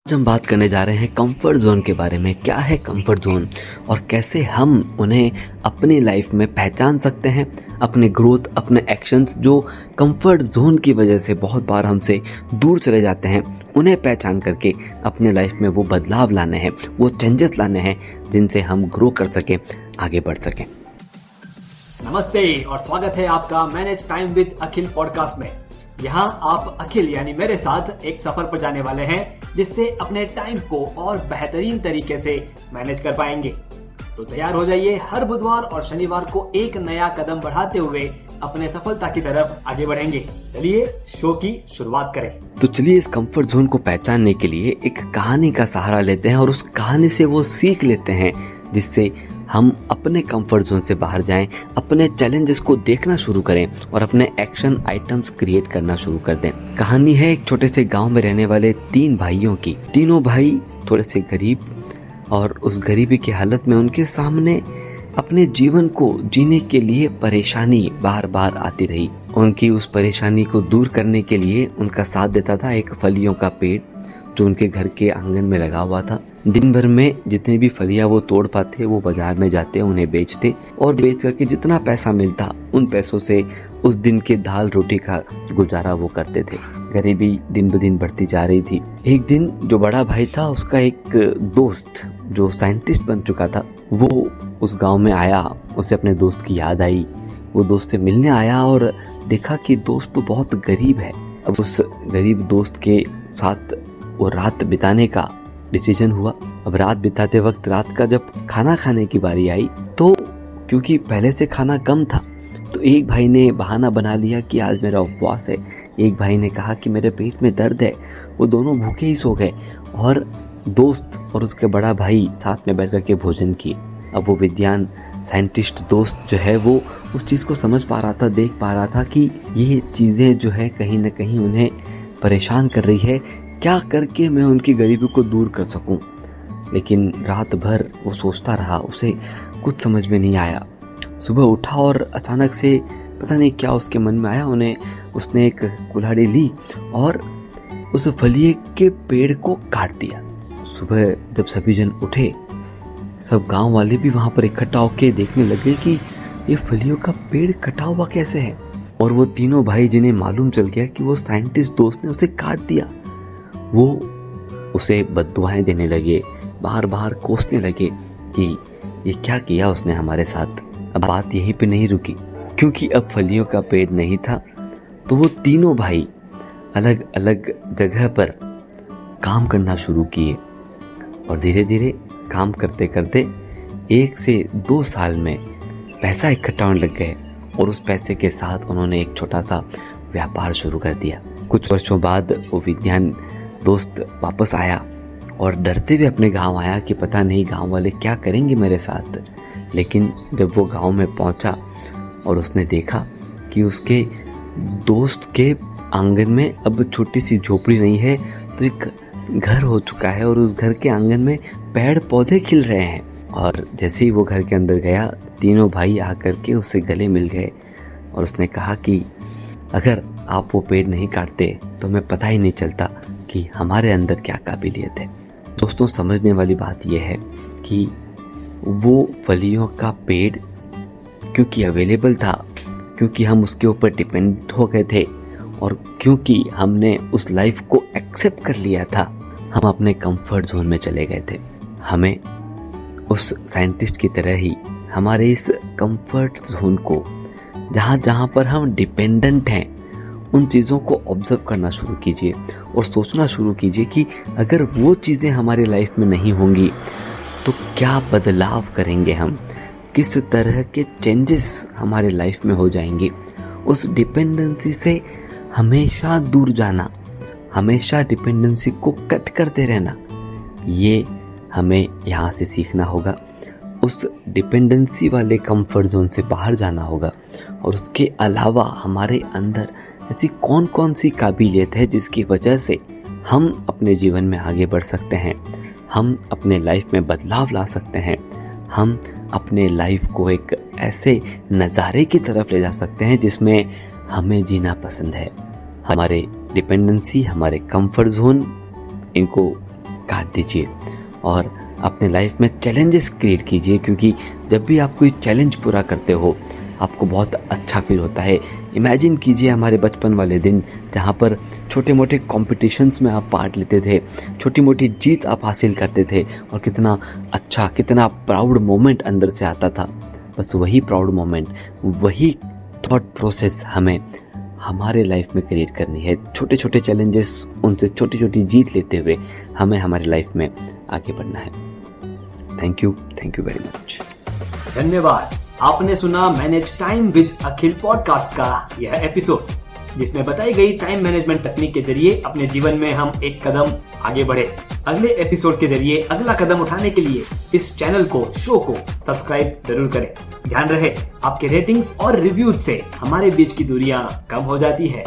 आज हम बात करने जा रहे हैं कंफर्ट जोन के बारे में। क्या है कंफर्ट जोन और कैसे हम उन्हें अपनी लाइफ में पहचान सकते हैं। अपने ग्रोथ, अपने एक्शंस जो कंफर्ट जोन की वजह से बहुत बार हमसे दूर चले जाते हैं, उन्हें पहचान करके अपने लाइफ में वो बदलाव लाने हैं, वो चेंजेस लाने हैं जिनसे हम ग्रो कर सकें, आगे बढ़ सकें। नमस्ते और स्वागत है आपका manage time with Akhil podcast में। यहाँ आप अखिल यानी मेरे साथ एक सफर पर जाने वाले हैं जिससे अपने टाइम को और बेहतरीन तरीके से मैनेज कर पाएंगे। तो तैयार हो जाइए, हर बुधवार और शनिवार को एक नया कदम बढ़ाते हुए अपने सफलता की तरफ आगे बढ़ेंगे। चलिए शो की शुरुआत करें। तो चलिए इस कंफर्ट जोन को पहचानने के लिए एक कहानी का सहारा लेते हैं और उस कहानी से वो सीख लेते हैं जिससे हम अपने कंफर्ट जोन से बाहर जाएं, अपने चैलेंजेस को देखना शुरू करें और अपने एक्शन आइटम्स क्रिएट करना शुरू कर दें। कहानी है एक छोटे से गांव में रहने वाले 3 भाइयों की। तीनों भाई थोड़े से गरीब, और उस गरीबी की हालत में उनके सामने अपने जीवन को जीने के लिए परेशानी बार बार आती रही। उनकी उस परेशानी को दूर करने के लिए उनका साथ देता था एक फलियों का पेड़ जो उनके घर के आंगन में लगा हुआ था। दिन भर में जितनी भी फलियां वो तोड़ पाते वो बाजार में जाते, उन्हें बेचते और बेच करके जितना पैसा मिलता उन पैसों से उस दिन के दाल रोटी का गुजारा वो करते थे। गरीबी दिन ब दिन बढ़ती जा रही थी। एक दिन जो बड़ा भाई था उसका एक दोस्त जो साइंटिस्ट बन चुका था वो उस गाँव में आया। उसे अपने दोस्त की याद आई। वो दोस्त से मिलने आया और देखा कि दोस्त तो बहुत गरीब है। अब उस गरीब दोस्त के साथ वो रात बिताने का डिसीजन हुआ। अब रात बिताते वक्त रात का जब खाना खाने की बारी आई तो क्योंकि पहले से खाना कम था तो एक भाई ने बहाना बना लिया कि आज मेरा उपवास है। एक भाई ने कहा कि मेरे पेट में दर्द है। वो दोनों भूखे ही सो गए और दोस्त और उसके बड़ा भाई साथ में बैठ कर के भोजन किए। अब वो विज्ञान साइंटिस्ट दोस्त जो है वो उस चीज़ को समझ पा रहा था, देख पा रहा था कि ये चीज़ें जो है कहीं ना कहीं उन्हें परेशान कर रही है। क्या करके मैं उनकी गरीबी को दूर कर सकूं। लेकिन रात भर वो सोचता रहा, उसे कुछ समझ में नहीं आया। सुबह उठा और अचानक से पता नहीं क्या उसके मन में आया। उसने एक कुल्हाड़ी ली और उस फलिए के पेड़ को काट दिया। सुबह जब सभी जन उठे, सब गांव वाले भी वहां पर इकट्ठा होकर देखने लगे कि ये फलियों का पेड़ कटा हुआ कैसे है। और वो तीनों भाई जिन्हें मालूम चल गया कि वो साइंटिस्ट दोस्त ने उसे काट दिया, वो उसे बद्दुआएं देने लगे, बार बार कोसने लगे कि ये क्या किया उसने हमारे साथ। अब बात यहीं पे नहीं रुकी, क्योंकि अब फलियों का पेड़ नहीं था तो वो तीनों भाई अलग अलग जगह पर काम करना शुरू किए और धीरे धीरे काम करते करते 1 से 2 साल में पैसा इकट्ठा होने लग गए और उस पैसे के साथ उन्होंने एक छोटा सा व्यापार शुरू कर दिया। कुछ वर्षों बाद वो विज्ञान दोस्त वापस आया और डरते हुए अपने गांव आया कि पता नहीं गांव वाले क्या करेंगे मेरे साथ। लेकिन जब वो गांव में पहुंचा और उसने देखा कि उसके दोस्त के आंगन में अब छोटी सी झोपड़ी नहीं है तो एक घर हो चुका है और उस घर के आंगन में पेड़ पौधे खिल रहे हैं। और जैसे ही वो घर के अंदर गया, तीनों भाई आकर के उससे गले मिल गए और उसने कहा कि अगर आप वो पेड़ नहीं काटते तो हमें पता ही नहीं चलता कि हमारे अंदर क्या काबिलियत है। दोस्तों, समझने वाली बात यह है कि वो फलियों का पेड़ क्योंकि अवेलेबल था, क्योंकि हम उसके ऊपर डिपेंड हो गए थे और क्योंकि हमने उस लाइफ को एक्सेप्ट कर लिया था, हम अपने कंफर्ट जोन में चले गए थे। हमें उस साइंटिस्ट की तरह ही हमारे इस कंफर्ट जोन को, जहाँ जहाँ पर हम डिपेंडेंट हैं, उन चीज़ों को ऑब्जर्व करना शुरू कीजिए और सोचना शुरू कीजिए कि अगर वो चीज़ें हमारी लाइफ में नहीं होंगी तो क्या बदलाव करेंगे हम, किस तरह के चेंजेस हमारे लाइफ में हो जाएंगे। उस डिपेंडेंसी से हमेशा दूर जाना, हमेशा डिपेंडेंसी को कट करते रहना, ये हमें यहाँ से सीखना होगा। उस डिपेंडेंसी वाले कंफर्ट जोन से बाहर जाना होगा और उसके अलावा हमारे अंदर ऐसी कौन कौन सी काबिलियत है जिसकी वजह से हम अपने जीवन में आगे बढ़ सकते हैं, हम अपने लाइफ में बदलाव ला सकते हैं, हम अपने लाइफ को एक ऐसे नज़ारे की तरफ ले जा सकते हैं जिसमें हमें जीना पसंद है। हमारे डिपेंडेंसी, हमारे कंफर्ट जोन, इनको काट दीजिए और अपने लाइफ में चैलेंजेस क्रिएट कीजिए, क्योंकि जब भी आप कोई चैलेंज पूरा करते हो आपको बहुत अच्छा फील होता है। इमेजिन कीजिए हमारे बचपन वाले दिन जहाँ पर छोटे मोटे कॉम्पिटिशन्स में आप पार्ट लेते थे, छोटी मोटी जीत आप हासिल करते थे और कितना अच्छा, कितना प्राउड मोमेंट अंदर से आता था। बस वही प्राउड मोमेंट, वही थॉट प्रोसेस हमें हमारे लाइफ में क्रिएट करनी है। छोटे छोटे चैलेंजेस, उनसे छोटी छोटी जीत लेते हुए हमें हमारी लाइफ में आगे बढ़ना है। Thank you very much. धन्यवाद। आपने सुना manage time with Akhil podcast का यह एपिसोड, जिसमें बताई गई टाइम मैनेजमेंट तकनीक के जरिए अपने जीवन में हम एक कदम आगे बढ़े। अगले एपिसोड के जरिए अगला कदम उठाने के लिए इस चैनल को, शो को सब्सक्राइब जरूर करें। ध्यान रहे, आपके रेटिंग्स और रिव्यूज से हमारे बीच की दूरियां कम हो जाती है।